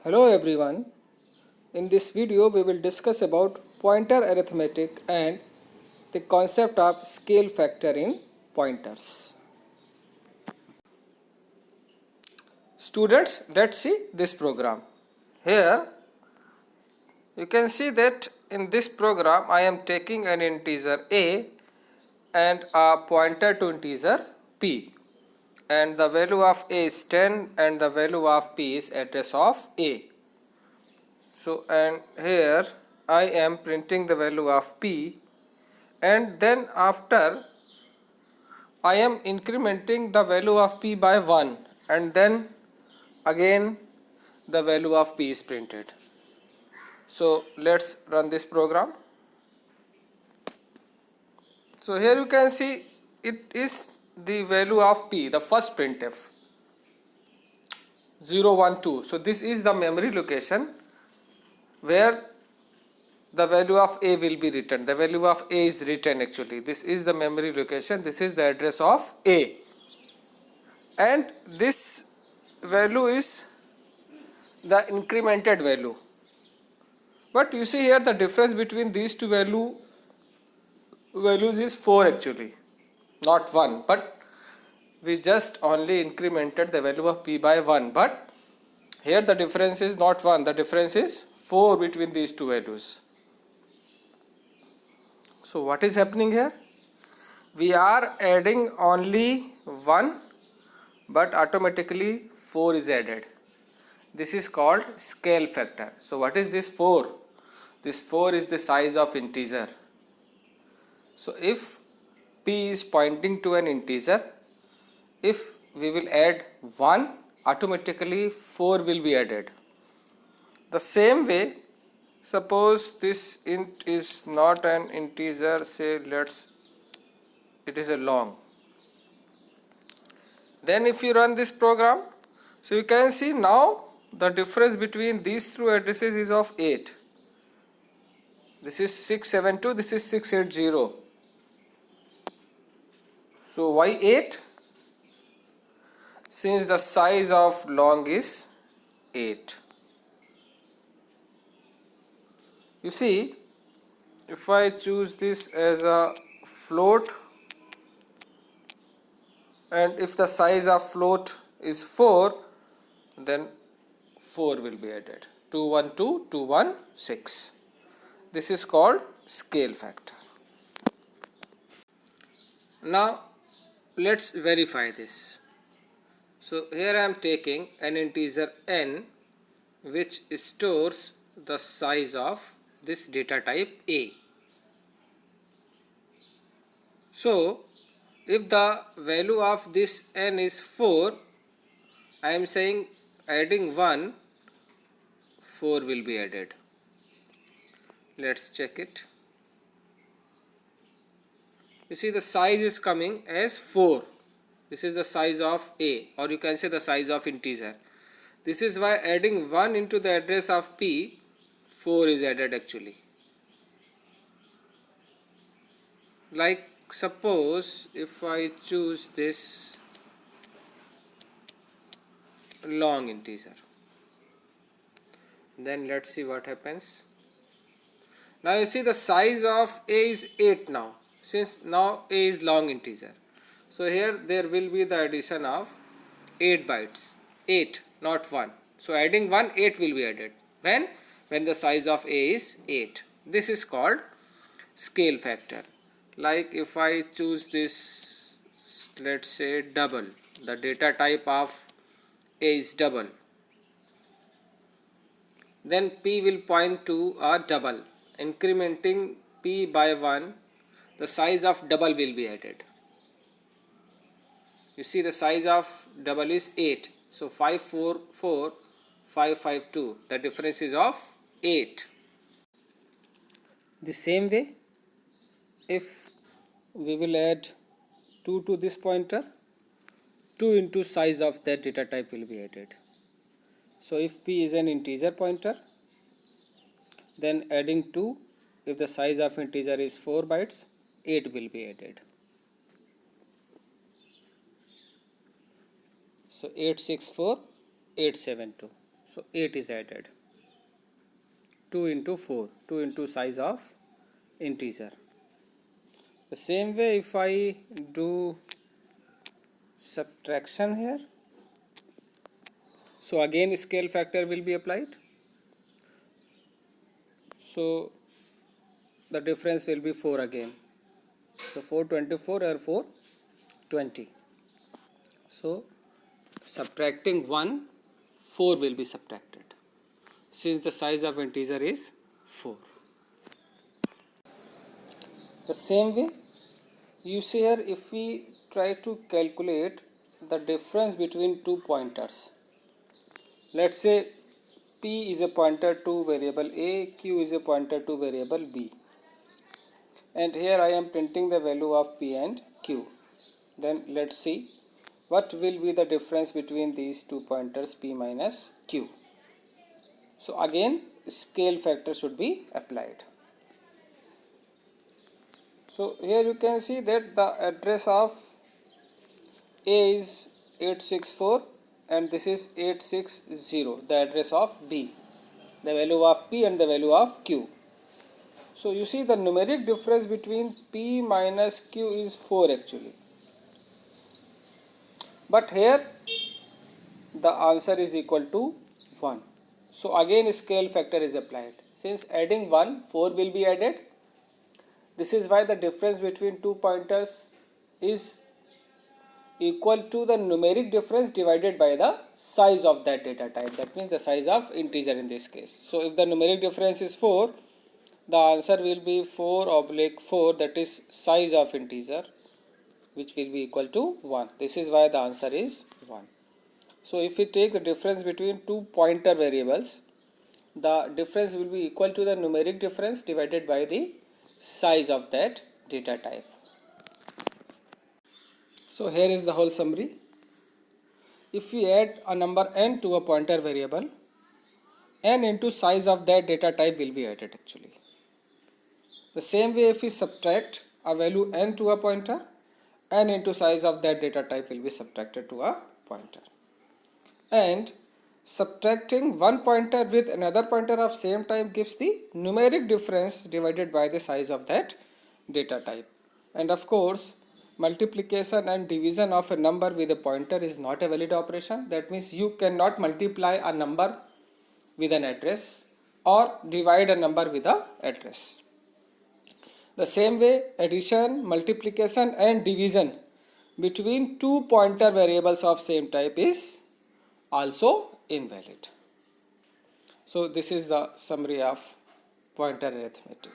Hello everyone. In this video we will discuss about pointer arithmetic and the concept of scale factor in pointers. Students, let's see this program. Here you can see that in this program I am taking an integer a and a pointer to integer p, and the value of a is 10 and the value of p is address of a. So, and here I am printing the value of p, and then after I am incrementing the value of p by 1, and then again the value of p is printed. So let's run this program. So here you can see it is the value of p, the first printf 0 1 2. So this is the memory location where the value of a will be written. The value of a is written actually. This is the memory location. This is the address of a, and this value is the incremented value. But you see here the difference between these two values is 4 actually, not 1. But we just only incremented the value of p by 1. But here the difference is not 1. The difference is 4 between these two values. So what is happening here? We are adding only 1, but automatically 4 is added. This is called scale factor. So what is this 4? This 4 is the size of integer. So if p is pointing to an integer, if we will add 1, automatically 4 will be added. The same way, suppose this int is not an integer, say it is a long. Then if you run this program, so you can see now the difference between these two addresses is of 8. This is 672, this is 680. So why 8? Since the size of long is 8. You see, if I choose this as a float, and if the size of float is 4, then 4 will be added. 212, 216. This is called scale factor. Now let's verify this. So here I am taking an integer n which stores the size of this data type a. So if the value of this n is 4, I am saying adding 1, 4 will be added. Let's check it. You see the size is coming as 4. This is the size of a, or you can say the size of integer. This is why adding 1 into the address of p, 4 is added actually. Like suppose if I choose this long integer, then let's see what happens. Now you see the size of a is 8 now, since now a is long integer. So here there will be the addition of 8 bytes, 8 not 1. So adding 1, 8 will be added. When the size of a is 8. This is called scale factor. Like if I choose this, let's say double, the data type of a is double, then p will point to a double. Incrementing p by 1, the size of double will be added. You see the size of double is 8. So 544, 552. The difference is of 8. The same way, if we will add 2 to this pointer, 2 into size of that data type will be added. So if p is an integer pointer, then adding 2, if the size of integer is 4 bytes, 8 will be added. So 864, 872. So 8 is added. 2 into 4, 2 into size of integer. The same way if I do subtraction here, so again scale factor will be applied. So the difference will be 4 again. So 424 or 420. So subtracting 1, 4 will be subtracted since the size of integer is 4. The same way you see here, if we try to calculate the difference between two pointers, let's say P is a pointer to variable A, Q is a pointer to variable B, and here I am printing the value of P and Q. Then let's see what will be the difference between these two pointers P minus Q. So again scale factor should be applied. So here you can see that the address of A is 864 and this is 860, the address of B, the value of P and the value of Q. So you see the numeric difference between P minus Q is 4 actually. But here the answer is equal to 1. So again scale factor is applied. Since adding 1, 4 will be added. This is why the difference between two pointers is equal to the numeric difference divided by the size of that data type. That means the size of integer in this case. So if the numeric difference is 4, the answer will be 4/4, that is size of integer, which will be equal to 1. This is why the answer is 1. So if we take the difference between two pointer variables, the difference will be equal to the numeric difference divided by the size of that data type. So here is the whole summary. If we add a number n to a pointer variable, n into size of that data type will be added actually. The same way if we subtract a value n to a pointer, n into size of that data type will be subtracted to a pointer. And subtracting one pointer with another pointer of same type gives the numeric difference divided by the size of that data type. And of course, multiplication and division of a number with a pointer is not a valid operation. That means you cannot multiply a number with an address or divide a number with a address. The same way, addition, multiplication and division between two pointer variables of same type is also invalid. So this is the summary of pointer arithmetic.